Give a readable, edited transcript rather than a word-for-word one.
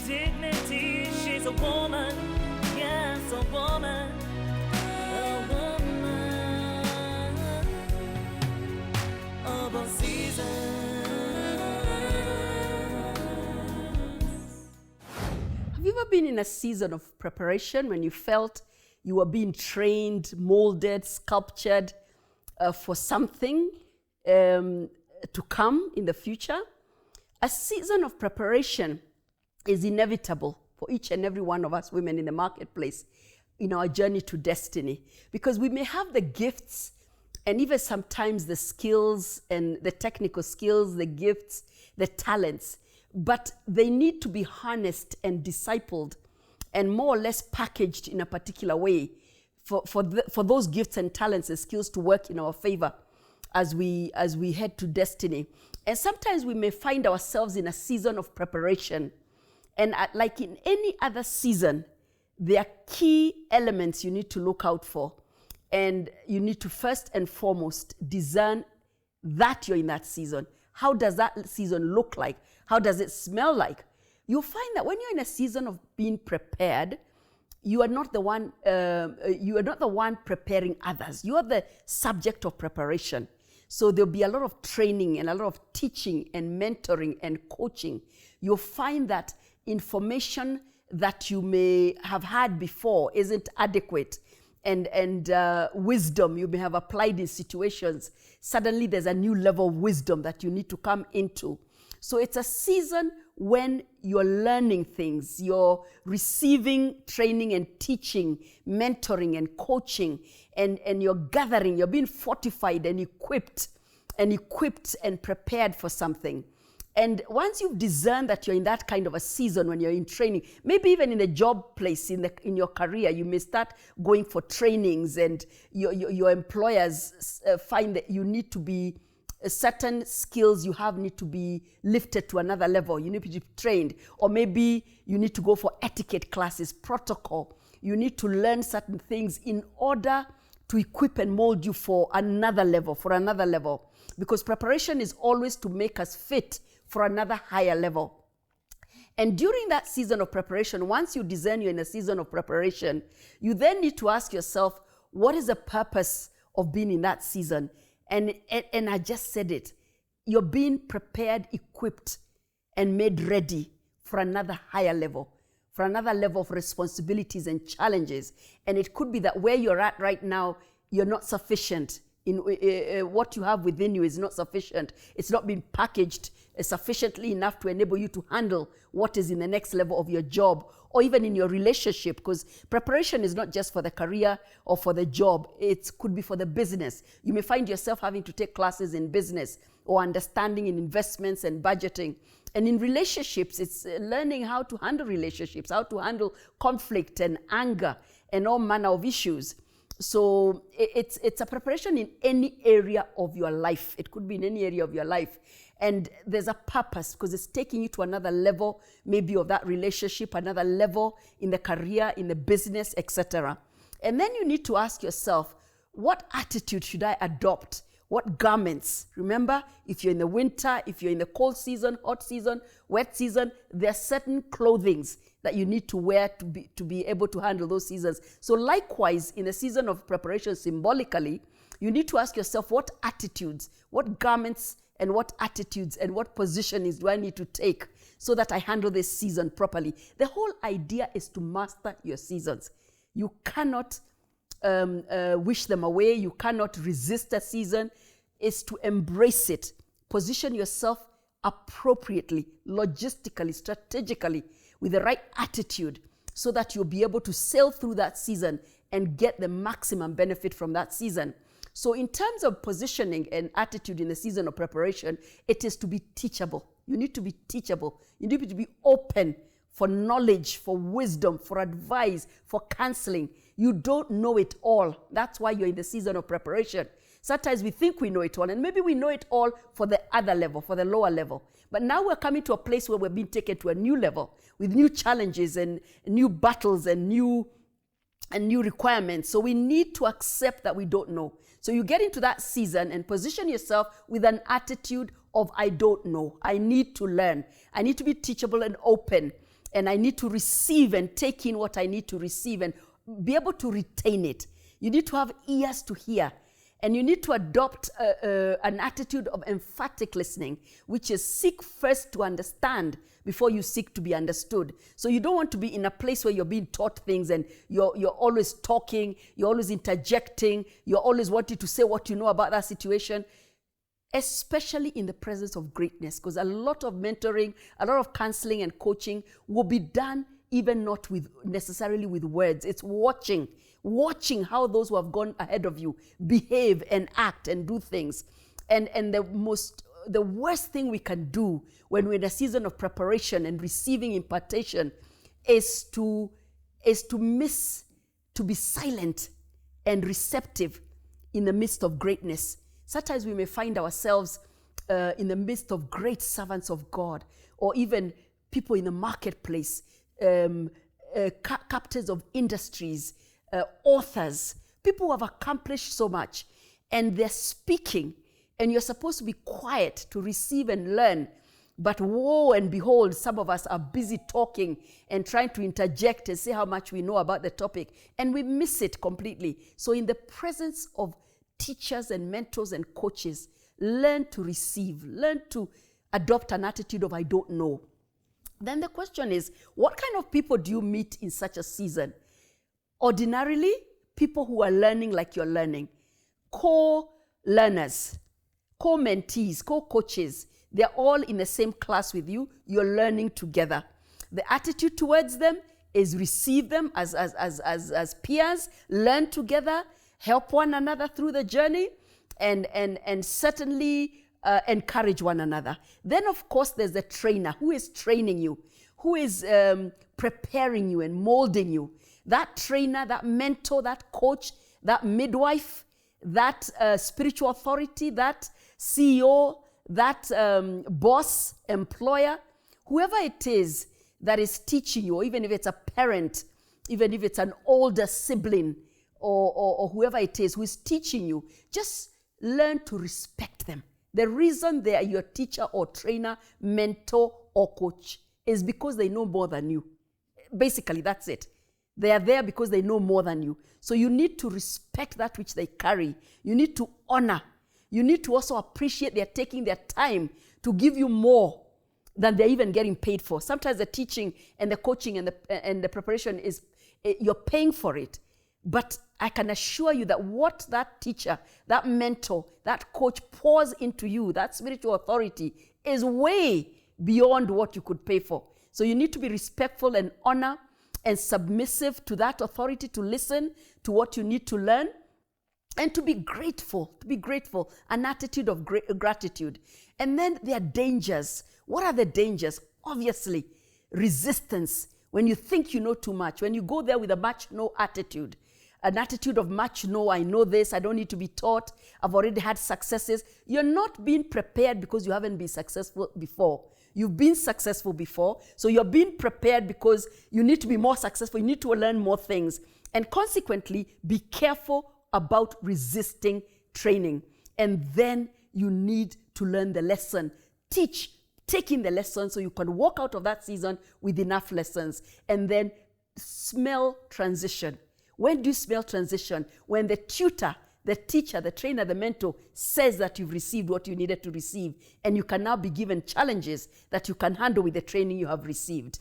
dignity. She's a woman, yes, a woman, of all seasons. Have you ever been in a season of preparation when you felt you were being trained, molded, sculptured for something to come in the future? A season of preparation is inevitable for each and every one of us women in the marketplace in our journey to destiny, because we may have the gifts and even sometimes the skills and the technical skills, the gifts, the talents, but they need to be harnessed and discipled and more or less packaged in a particular way for those gifts and talents and skills to work in our favor as we head to destiny. And sometimes we may find ourselves in a season of preparation. And like in any other season, there are key elements you need to look out for. And you need to first and foremost discern that you're in that season. How does that season look like? How does it smell like? You'll find that when you're in a season of being prepared, you are not the one preparing others. You are the subject of preparation. So there'll be a lot of training and a lot of teaching and mentoring and coaching. You'll find that information that you may have had before isn't adequate, and wisdom you may have applied in situations. Suddenly there's a new level of wisdom that you need to come into. So it's a season when you're learning things, you're receiving training and teaching, mentoring and coaching, and you're gathering, you're being fortified and equipped and prepared for something. And once you've discerned that you're in that kind of a season when you're in training, maybe even in a job place, in your career, you may start going for trainings, and your employers find that you need to be, certain skills you have need to be lifted to another level. You need to be trained. Or maybe you need to go for etiquette classes, protocol. You need to learn certain things in order to equip and mold you for another level, Because preparation is always to make us fit for another higher level. And during that season of preparation, once you discern you're in a season of preparation, you then need to ask yourself, what is the purpose of being in that season? And I just said it. You're being prepared, equipped, and made ready for another higher level, for another level of responsibilities and challenges. And it could be that where you're at right now, you're not sufficient. What you have within you is not sufficient. It's not been packaged sufficiently enough to enable you to handle what is in the next level of your job, or even in your relationship, because preparation is not just for the career or for the job. It could be for the business. You may find yourself having to take classes in business or understanding in investments and budgeting. And in relationships, it's learning how to handle relationships, how to handle conflict and anger and all manner of issues. So it's a preparation in any area of your life. It could be in any area of your life. And there's a purpose, because it's taking you to another level, maybe of that relationship, another level in the career, in the business, etc. And then you need to ask yourself, what attitude should I adopt? What garments? Remember, if you're in the winter, if you're in the cold season, hot season, wet season, there are certain clothings that you need to wear to be able to handle those seasons. So likewise, in the season of preparation, symbolically, you need to ask yourself, what attitudes, what garments, and what attitudes and what positionings do I need to take so that I handle this season properly? The whole idea is to master your seasons. You cannot wish them away. You cannot resist a season. It's to embrace it. Position yourself appropriately, logistically, strategically, with the right attitude, so that you'll be able to sail through that season and get the maximum benefit from that season. So in terms of positioning and attitude in the season of preparation, it is to be teachable. You need to be teachable. You need to be open for knowledge, for wisdom, for advice, for counseling. You don't know it all. That's why you're in the season of preparation. Sometimes we think we know it all, and maybe we know it all for the other level, for the lower level. But now we're coming to a place where we're being taken to a new level with new challenges and new battles and new requirements. So we need to accept that we don't know. So you get into that season and position yourself with an attitude of, I don't know. I need to learn. I need to be teachable and open. and I need to receive and take in what I need to receive and be able to retain it. You need to have ears to hear. And you need to adopt an attitude of emphatic listening, which is seek first to understand before you seek to be understood. So you don't want to be in a place where you're being taught things and you're always talking, you're always interjecting, you're always wanting to say what you know about that situation, especially in the presence of greatness, because a lot of mentoring, a lot of counseling and coaching will be done even not with necessarily with words. It's watching how those who have gone ahead of you behave and act and do things. And the worst thing we can do when we're in a season of preparation and receiving impartation is to be silent and receptive in the midst of greatness. Sometimes we may find ourselves in the midst of great servants of God, or even people in the marketplace, captains of industries, authors, people who have accomplished so much, and they're speaking, and you're supposed to be quiet to receive and learn. But woe and behold, some of us are busy talking and trying to interject and say how much we know about the topic, and we miss it completely. So in the presence of teachers and mentors and coaches, learn to receive, learn to adopt an attitude of I don't know. Then the question is, what kind of people do you meet in such a season? Ordinarily, people who are learning like you're learning, co-learners, co-mentees, co-coaches, they're all in the same class with you. You're learning together. The attitude towards them is receive them as peers, learn together, help one another through the journey, and certainly encourage one another. Then, of course, there's the trainer who is training you, who is preparing you and molding you. That trainer, that mentor, that coach, that midwife, that spiritual authority, that CEO, that boss, employer, whoever it is that is teaching you, or even if it's a parent, even if it's an older sibling, or whoever it is who is teaching you, just learn to respect them. The reason they are your teacher or trainer, mentor or coach is because they know more than you. Basically, that's it. They are there because they know more than you. So you need to respect that which they carry. You need to honor. You need to also appreciate they're taking their time to give you more than they're even getting paid for. Sometimes the teaching and the coaching and the preparation is, you're paying for it. But I can assure you that what that teacher, that mentor, that coach pours into you, that spiritual authority, is way beyond what you could pay for. So you need to be respectful and honor and submissive to that authority, to listen to what you need to learn, and to be grateful, an attitude of gratitude. And then there are dangers. What are the dangers? Obviously, resistance. When you think you know too much, when you go there with a much no attitude, an attitude of much no, I know this, I don't need to be taught, I've already had successes. You're not being prepared because you haven't been successful before. You've been successful before, so you're being prepared because you need to be more successful, you need to learn more things. And consequently, be careful about resisting training. And then you need to learn the lesson. Take in the lesson so you can walk out of that season with enough lessons. And then smell transition. When do you smell transition? When the tutor, the teacher, the trainer, the mentor says that you've received what you needed to receive, and you can now be given challenges that you can handle with the training you have received.